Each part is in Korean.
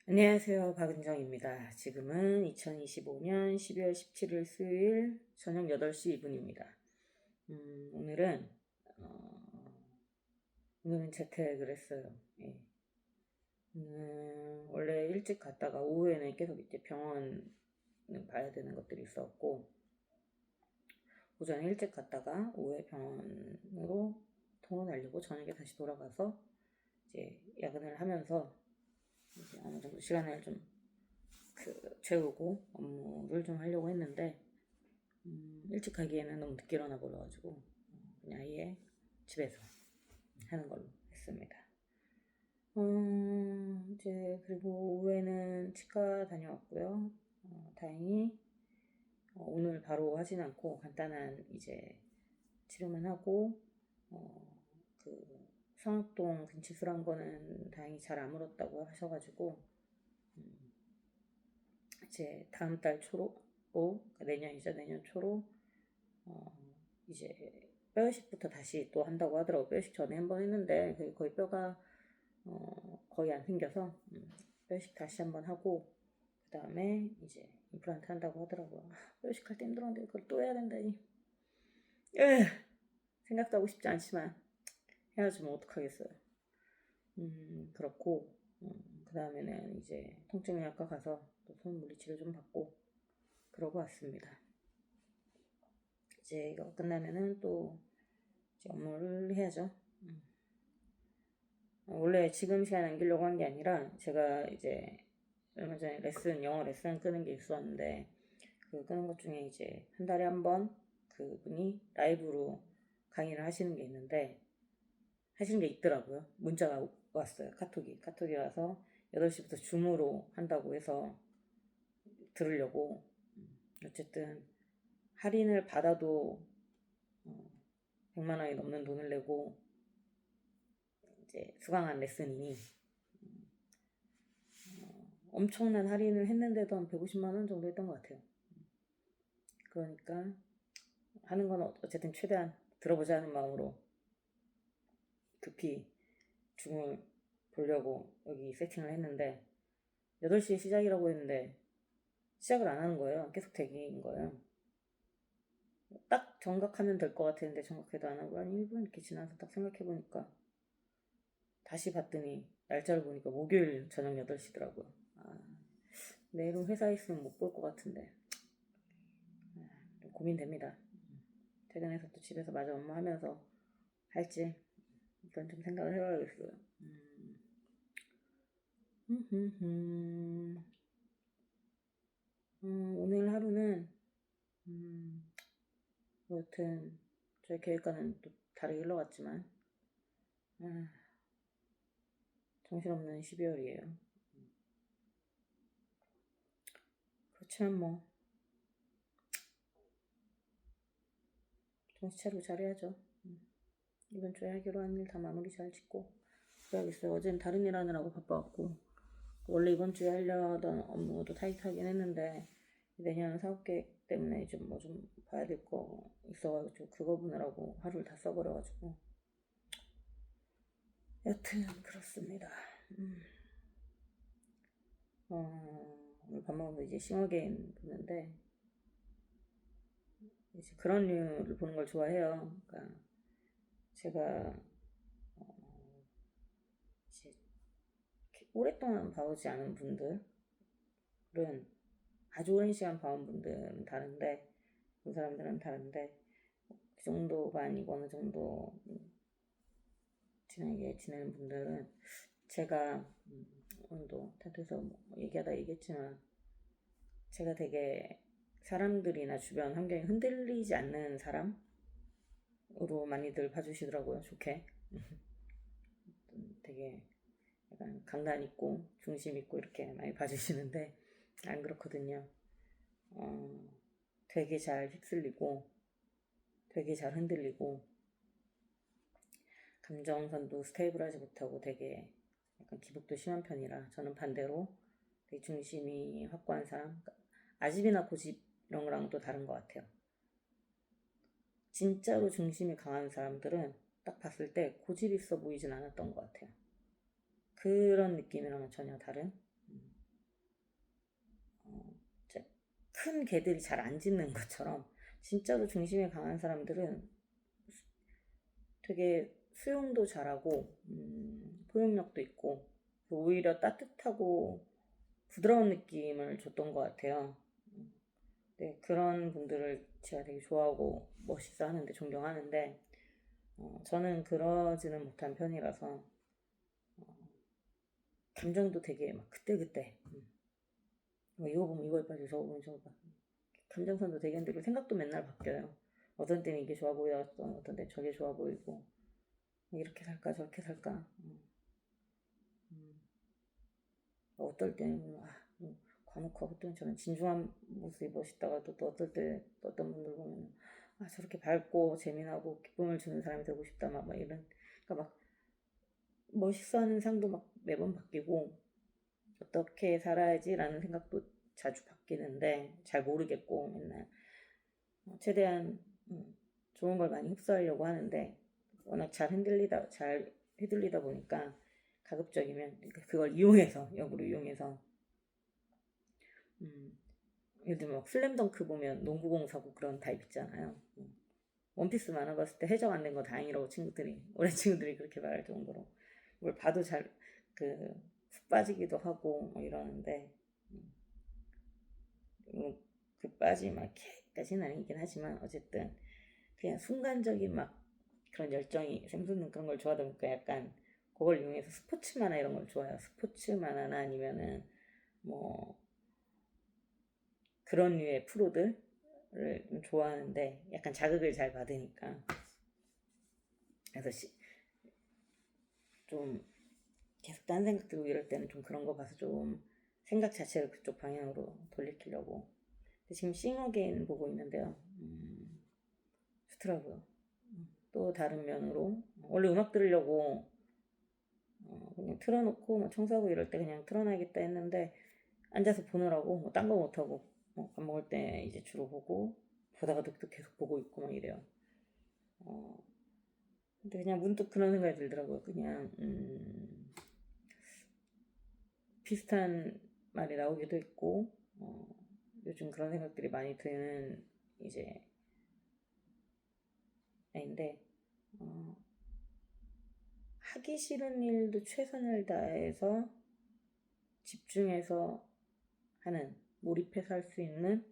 안녕하세요. 박은정입니다. 지금은 2025년 12월 17일 수요일 저녁 8시 2분입니다. 오늘은 재택을 했어요. 예. 원래 일찍 갔다가 오후에는 계속 이제 병원을 봐야 되는 것들이 있었고, 오전에 일찍 갔다가 오후에 병원으로 통원하려고 저녁에 다시 돌아가서 이제 야근을 하면서 이제 어느 정도 시간을 좀 채우고 업무를 좀 하려고 했는데, 일찍 가기에는 너무 늦게 일어나 버려가지고 그냥 아예 집에서 하는 걸로 했습니다. 이제 그리고 오후에는 치과 다녀왔고요. 다행히 오늘 바로 하진 않고 간단한 이제 치료만 하고 그 성악동 근치술한 거는 다행히 잘 안 물었다고 하셔가지고 이제 다음 달 초로 그러니까 내년 초로 이제 뼈이식부터 다시 또 한다고 하더라고. 뼈이식 전에 한번 했는데 거의 뼈가 거의 안 생겨서 뼈이식 다시 한번 하고 그 다음에 이제 임플란트 한다고 하더라고요. 뼈이식 할 때 힘들었는데 그걸 또 해야 된다니. 생각도 하고 싶지 않지만 해야지 뭐 어떡하겠어요. 그렇고 그 다음에는 이제 통증의학과 가서 또 손 물리치료 좀 받고 그러고 왔습니다. 이제 이거 끝나면은 또 이제 업무를 해야죠. 원래 지금 시간 남기려고 한 게 아니라 제가 이제 얼마 전에 영어 레슨 끄는 게 있었는데 그 끄는 것 중에 이제 한 달에 한 번 그분이 라이브로 강의를 하시는 게 있는데 하시는 게 있더라고요. 문자가 왔어요. 카톡이 와서 8시부터 줌으로 한다고 해서 들으려고. 어쨌든 할인을 받아도 100만 원이 넘는 돈을 내고 이제 수강한 레슨이니 엄청난 할인을 했는데도 한 150만 원 정도 했던 것 같아요. 그러니까 하는 건 어쨌든 최대한 들어보자는 마음으로 급히 줌을 보려고 여기 세팅을 했는데 8시에 시작이라고 했는데 시작을 안 하는 거예요. 계속 대기인 거예요. 딱 정각하면 될 것 같았는데 정각해도 안 하고 한 1분 이렇게 지나서 딱 생각해보니까 다시 봤더니 날짜를 보니까 목요일 저녁 8시더라고요. 내일은 회사에 있으면 못 볼 것 같은데 좀 고민됩니다. 퇴근해서 또 집에서 마저 업무하면서 할지 이건 좀 생각을 해봐야겠어요. 오늘 하루는 여튼 저희 계획과는 또 다르게 흘러갔지만 정신없는 12월이에요. 그렇지만 뭐 정신 차리고 잘해야죠. 이번 주에 하기로 한 일 다 마무리 잘 짓고 그래야겠어요. 어제는 다른 일 하느라고 바빠갖고 원래 이번 주에 하려던 업무도 타이트하긴 했는데 내년 사업 계획 때문에 좀 봐야 될 거 있어가지고 그거 보느라고 하루를 다 써버려가지고 여튼 그렇습니다. 오늘 밥 먹으면서 이제 싱어게인 보는데 이제 그런 류를 보는 걸 좋아해요. 그러니까 제가 이제 오랫동안 봐오지 않은 분들은 아주 오랜 시간 봐온 분들은 다른데 그 사람들은 다른데 그 정도가 아니고 어느 정도 친하게 지내는 분들은 제가 오늘도 타투에서 뭐 얘기하다 얘기했지만 제가 되게 사람들이나 주변 환경이 흔들리지 않는 사람으로 많이들 봐주시더라고요. 좋게. 되게 약간 강단 있고 중심 있고 이렇게 많이 봐주시는데 안 그렇거든요. 되게 잘 휩쓸리고 되게 잘 흔들리고 감정선도 스테이블하지 못하고 되게 약간 기복도 심한 편이라 저는 반대로 되게 중심이 확고한 사람. 그러니까 아집이나 고집 이런 거랑 또 다른 것 같아요. 진짜로 중심이 강한 사람들은 딱 봤을 때 고집 있어 보이진 않았던 것 같아요. 그런 느낌이랑은 전혀 다른. 큰 개들이 잘 안 짖는 것처럼 진짜로 중심이 강한 사람들은 되게 수용도 잘하고 포용력도 있고 오히려 따뜻하고 부드러운 느낌을 줬던 것 같아요. 네, 그런 분들을 제가 되게 좋아하고 멋있어 하는데 존경하는데 저는 그러지는 못한 편이라서 감정도 되게 막 그때그때 이거 보면 이걸 빠져 저거 보면 저거 봐 감정선도 되게 흔들리고 생각도 맨날 바뀌어요. 어떤 때는 이게 좋아 보였던 어떤 때는 저게 좋아 보이고 이렇게 살까 저렇게 살까 어떨 때는 과묵하고 어떤 저는 진중한 모습이 멋있다가 또 어떨 때 또 어떤 분들 보면 저렇게 밝고 재미나고 기쁨을 주는 사람이 되고 싶다 막 이런 그러니까 막 멋있어하는 상도 막 매번 바뀌고 어떻게 살아야지라는 생각도 자주 바뀌는데 잘 모르겠고 맨날 최대한 좋은 걸 많이 흡수하려고 하는데 워낙 잘 휘둘리다 보니까 가급적이면 그걸 이용해서 역으로 이용해서 예를 들면 막 슬램덩크 보면 농구공 사고 그런 타입 있잖아요. 원피스 만화 봤을 때 해적 안 된 거 다행이라고 올해 친구들이 그렇게 말할 정도로 뭘 봐도 훅 빠지기도 하고 이러는데 그 빠지 막 이렇게까지는 아니긴 하지만 어쨌든 그냥 순간적인 막 그런 열정이 샘솟는 그런 걸 좋아하다 보니까 약간 그걸 이용해서 스포츠 만화 이런 걸 좋아해요. 스포츠 만화나 아니면은 뭐 그런 류의 프로들을 좀 좋아하는데 약간 자극을 잘 받으니까 그래서 좀 계속 딴 생각 들고 이럴 때는 좀 그런 거 봐서 좀 생각 자체를 그쪽 방향으로 돌리키려고 지금 싱어게인 보고 있는데요. 좋더라고요. 또 다른 면으로 원래 음악 들으려고 그냥 틀어놓고 뭐 청소하고 이럴 때 그냥 틀어놔야겠다 했는데 앉아서 보느라고 뭐 딴 거 못하고 밥 먹을 때 이제 주로 보고 보다가도 또 계속 보고 있고 막 이래요. 근데 그냥 문득 그런 생각이 들더라고요. 그냥 비슷한 말이 나오기도 했고 요즘 그런 생각들이 많이 드는 이제 애인데 하기 싫은 일도 최선을 다해서 집중해서 하는 몰입해서 할 수 있는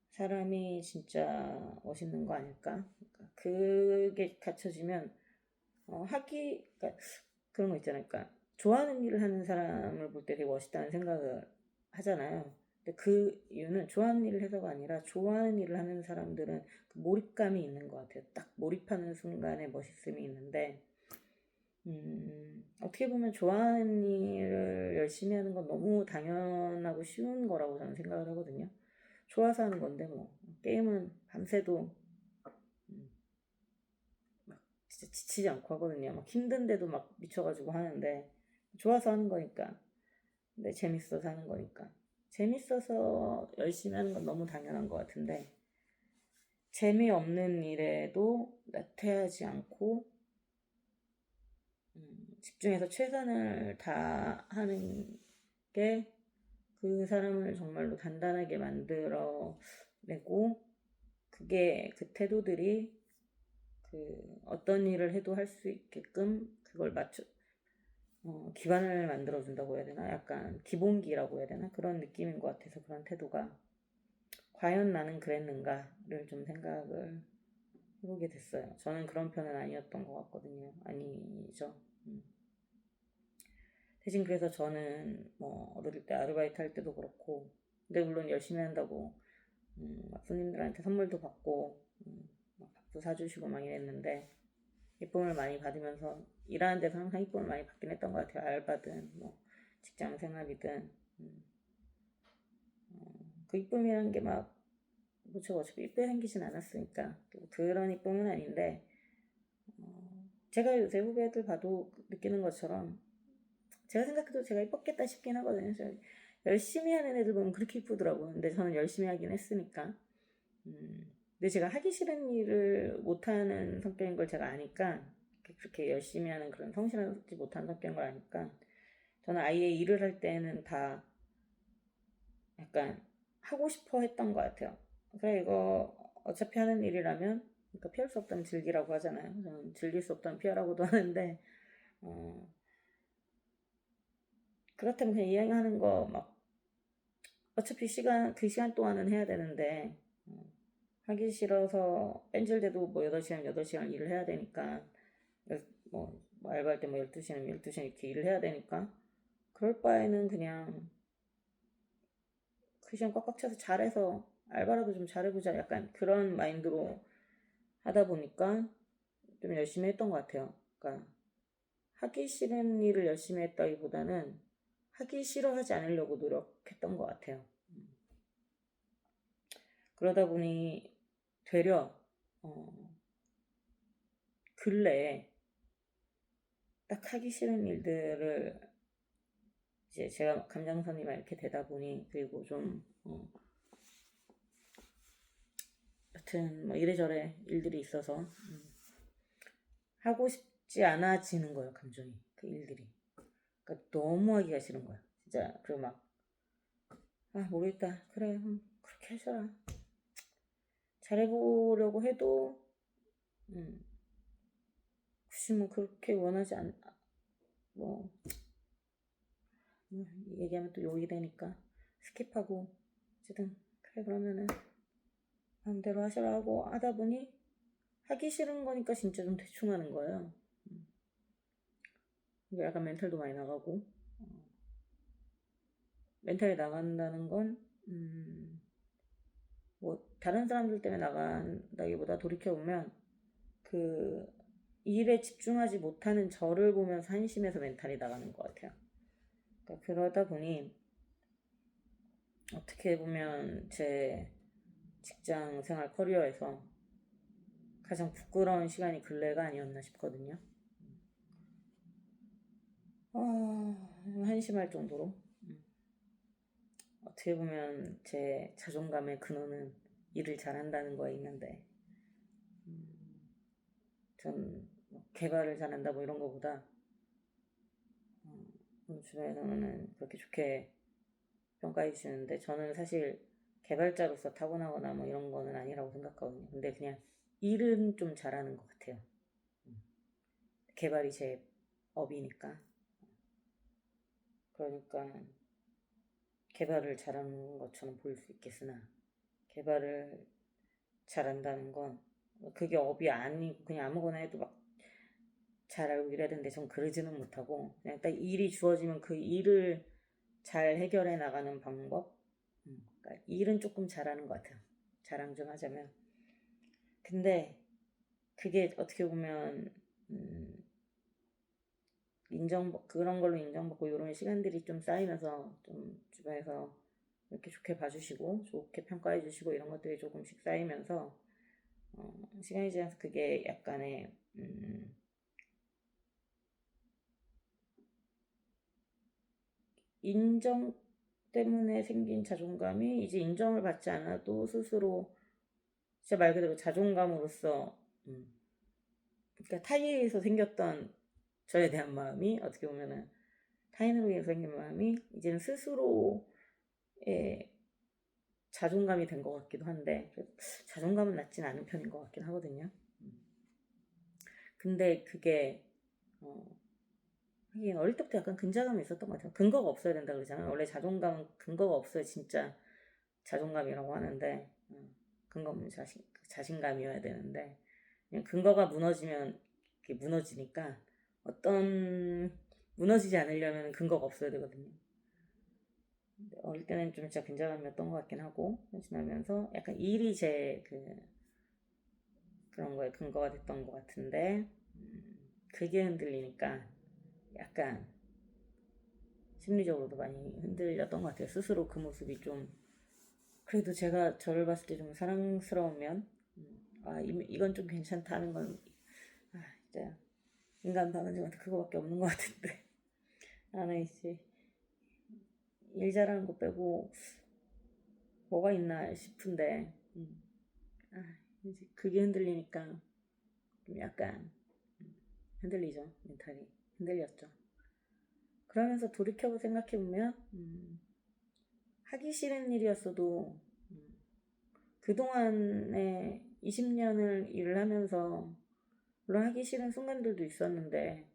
사람이 진짜 멋있는 거 아닐까? 그러니까 그게 갖춰지면 그러니까 그런 거 있잖아요. 그러니까 좋아하는 일을 하는 사람을 볼 때 되게 멋있다는 생각을 하잖아요. 근데 그 이유는 좋아하는 일을 해서가 아니라 좋아하는 일을 하는 사람들은 그 몰입감이 있는 것 같아요. 딱 몰입하는 순간에 멋있음이 있는데 어떻게 보면 좋아하는 일을 열심히 하는 건 너무 당연하고 쉬운 거라고 저는 생각을 하거든요. 좋아서 하는 건데 뭐 게임은 밤새도 막 진짜 지치지 않고 하거든요. 막 힘든데도 막 미쳐가지고 하는데 좋아서 하는 거니까. 근데 재밌어서 하는 거니까. 재밌어서 열심히 하는 건 너무 당연한 것 같은데 재미없는 일에도 나태하지 않고 집중해서 최선을 다하는 게 그 사람을 정말로 단단하게 만들어내고 그게 그 태도들이 어떤 일을 해도 할 수 있게끔 그걸 기반을 만들어준다고 해야 되나? 약간 기본기라고 해야 되나? 그런 느낌인 것 같아서 그런 태도가 과연 나는 그랬는가를 좀 생각을 해보게 됐어요. 저는 그런 편은 아니었던 것 같거든요. 아니죠. 대신 그래서 저는 뭐 어릴 때 아르바이트 할 때도 그렇고 근데 물론 열심히 한다고 막 손님들한테 선물도 받고 막 밥도 사주시고 막 이랬는데 이쁨을 많이 받으면서 일하는 데서 항상 이쁨을 많이 받긴 했던 것 같아요. 알바든 뭐 직장 생활이든 그 이쁨이라는 게 막 제가 어차피 이쁘게 생기진 않았으니까 또 그런 이쁨은 아닌데 제가 요새 후배들 봐도 느끼는 것처럼 제가 생각해도 제가 이뻤겠다 싶긴 하거든요. 열심히 하는 애들 보면 그렇게 이쁘더라고요. 근데 저는 열심히 하긴 했으니까. 근데 제가 하기 싫은 일을 못하는 성격인 걸 제가 아니까 그렇게 열심히 하는 그런 성실하지 못한 성격인 걸 아니까 저는 아예 일을 할 때는 다 약간 하고 싶어 했던 것 같아요. 그래, 이거 어차피 하는 일이라면, 그러니까 피할 수 없다면 즐기라고 하잖아요. 저는 즐길 수 없다면 피하라고도 하는데, 어, 그렇다면 그냥 이행하는 거 막, 어차피 그 시간 동안은 해야 되는데, 하기 싫어서 뺀질돼도 뭐 8시간, 8시간 일을 해야 되니까, 뭐 알바할 때 뭐 12시간, 12시간 이렇게 일을 해야 되니까, 그럴 바에는 그냥 그 시간 꽉꽉 차서 잘해서 알바라도 좀 잘해보자. 약간 그런 마인드로 하다 보니까 좀 열심히 했던 것 같아요. 그러니까 하기 싫은 일을 열심히 했다기보다는 하기 싫어하지 않으려고 노력했던 것 같아요. 그러다 보니 되려 근래에 딱 하기 싫은 일들을 이제 제가 감정선이만 이렇게 되다 보니, 그리고 좀 여튼 뭐 이래저래 일들이 있어서 하고 싶지 않아지는 거예요. 감정이, 그 일들이. 그러니까 너무 하기가 싫은 거야 진짜. 그리고 막 모르겠다, 그래 그렇게 해줘라, 잘해보려고 해도 굳이 뭐 그렇게 원하지 않, 뭐 얘기하면 또 욕이 되니까 스킵하고, 어쨌든 그래 그러면은 마음대로 하시라고 하다 보니 하기 싫은 거니까 진짜 좀 대충 하는 거예요. 이게 약간 멘탈도 많이 나가고, 멘탈이 나간다는 건 뭐 다른 사람들 때문에 나간다기보다 돌이켜보면 그 일에 집중하지 못하는 저를 보면서 한심해서 멘탈이 나가는 것 같아요. 그러니까 그러다 보니 어떻게 보면 제 직장 생활 커리어에서 가장 부끄러운 시간이 근래가 아니었나 싶거든요. 한심할 정도로. 어떻게 보면 제 자존감의 근원은 일을 잘한다는 거에 있는데, 전 개발을 잘한다 뭐 이런 거보다 주변에서는 그렇게 좋게 평가해 주시는데, 저는 사실 개발자로서 타고나거나 뭐 이런 거는 아니라고 생각하거든요. 근데 그냥 일은 좀 잘하는 것 같아요. 개발이 제 업이니까. 그러니까 개발을 잘하는 것처럼 보일 수 있겠으나, 개발을 잘한다는 건 그게 업이 아니고 그냥 아무거나 해도 막 잘하고 이래야 되는데, 전 그러지는 못하고 그냥 딱 일이 주어지면 그 일을 잘 해결해 나가는 방법. 그러니까 일은 조금 잘하는 것 같아요. 자랑 좀 하자면. 근데 그게 어떻게 보면 그런 걸로 인정받고 이런 시간들이 좀 쌓이면서, 좀 주변에서 이렇게 좋게 봐주시고 좋게 평가해 주시고 이런 것들이 조금씩 쌓이면서 시간이 지나서 그게 약간의 인정 때문에 생긴 자존감이 이제 인정을 받지 않아도 스스로 진짜 말 그대로 자존감으로서, 그러니까 타인에서 생겼던 저에 대한 마음이, 어떻게 보면은 타인으로 인해서 생긴 마음이 이제는 스스로의 자존감이 된 것 같기도 한데, 자존감은 낮진 않은 편인 것 같긴 하거든요. 근데 그게 하긴 어릴 때부터 약간 근자감이 있었던 것 같아요. 근거가 없어야 된다 그러잖아요. 원래 자존감은 근거가 없어야 진짜 자존감이라고 하는데, 근거는 자신감이어야 되는데, 그냥 근거가 무너지면 그게 무너지니까, 무너지지 않으려면 근거가 없어야 되거든요. 어릴 때는 좀 진짜 근자감이었던 것 같긴 하고, 지나면서 약간 일이 그런 거에 근거가 됐던 것 같은데, 그게 흔들리니까 약간 심리적으로도 많이 흔들렸던 것 같아요. 스스로 그 모습이 좀, 그래도 제가 저를 봤을 때 좀 사랑스러우면, 이건 좀 괜찮다는 건, 진짜 인간 방은님한테 그거밖에 없는 것 같은데, 나는 이제 일 잘하는 거 빼고 뭐가 있나 싶은데, 이제 그게 흔들리니까 좀 약간 흔들리죠. 멘탈이 흔들렸죠. 그러면서 돌이켜보 생각해보면 하기 싫은 일이었어도 그동안에 20년을 일을 하면서 물론 하기 싫은 순간들도 있었는데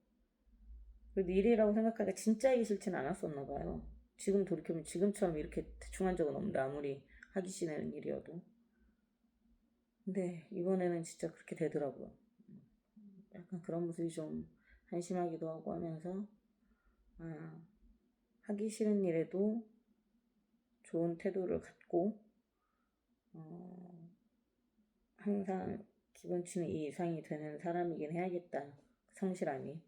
그래도 일이라고 생각하기가 진짜 하기 싫진 않았었나 봐요. 지금 돌이켜보면 지금처럼 이렇게 대충 한 적은 없는데 아무리 하기 싫은 일이어도. 근데 이번에는 진짜 그렇게 되더라고요. 약간 그런 모습이 좀 한심하기도 하고 하면서 아, 하기 싫은 일에도 좋은 태도를 갖고 항상 기본치는 이 이상이 되는 사람이긴 해야겠다. 성실함이.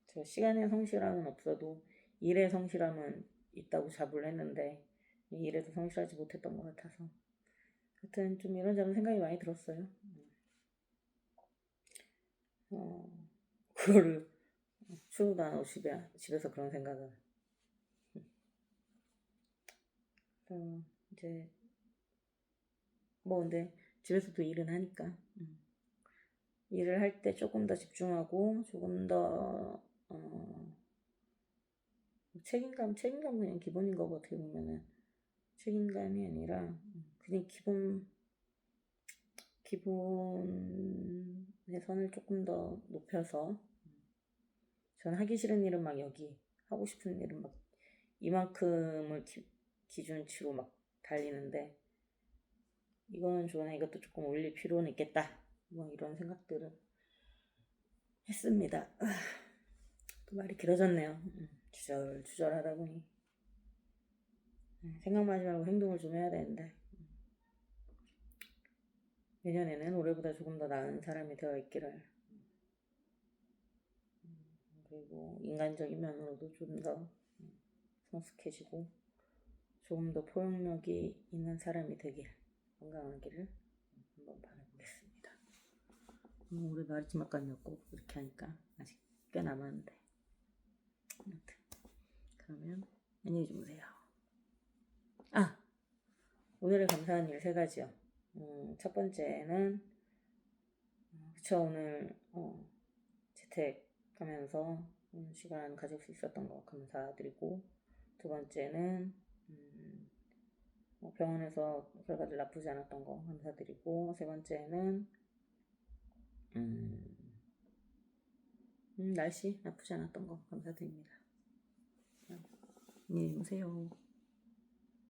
저 시간의 성실함은 없어도 일의 성실함은 있다고 자부를 했는데 일에도 성실하지 못했던 것 같아서 하여튼 좀 이런저런 생각이 많이 들었어요. 그거를 추후도 안 하고 집에서 그런 생각을 이제 뭐 근데 집에서도 일은 하니까 일을 할 때 조금 더 집중하고 조금 더 책임감은 그냥 기본인 거고 어떻게 보면은 책임감이 아니라 그냥 기본의 선을 조금 더 높여서 전 하기 싫은 일은 막 여기 하고 싶은 일은 막 이만큼을 기준치로 막 달리는데 이거는 좋으나 이것도 조금 올릴 필요는 있겠다 뭐 이런 생각들을 했습니다. 또 말이 길어졌네요. 주절주절 하다 보니 생각만 하지 말고 행동을 좀 해야 되는데 내년에는 올해보다 조금 더 나은 사람이 되어 있기를 그리고 인간적인 면으로도 좀 더 성숙해지고 조금 더 포용력이 있는 사람이 되길 건강하기를 한번 바라보겠습니다. 올해 마지막까지였고 이렇게 하니까 아직 꽤 남았는데 아무튼 그러면 안녕히 주무세요. 오늘의 감사한 일 3가지요. 첫 번째는 그쵸 오늘 재택하면서 시간 가질 수 있었던 거 감사드리고 두 번째는 병원에서 결과들 나쁘지 않았던 거 감사드리고 세 번째는 날씨 나쁘지 않았던 거 감사드립니다. 안녕히 주무세요.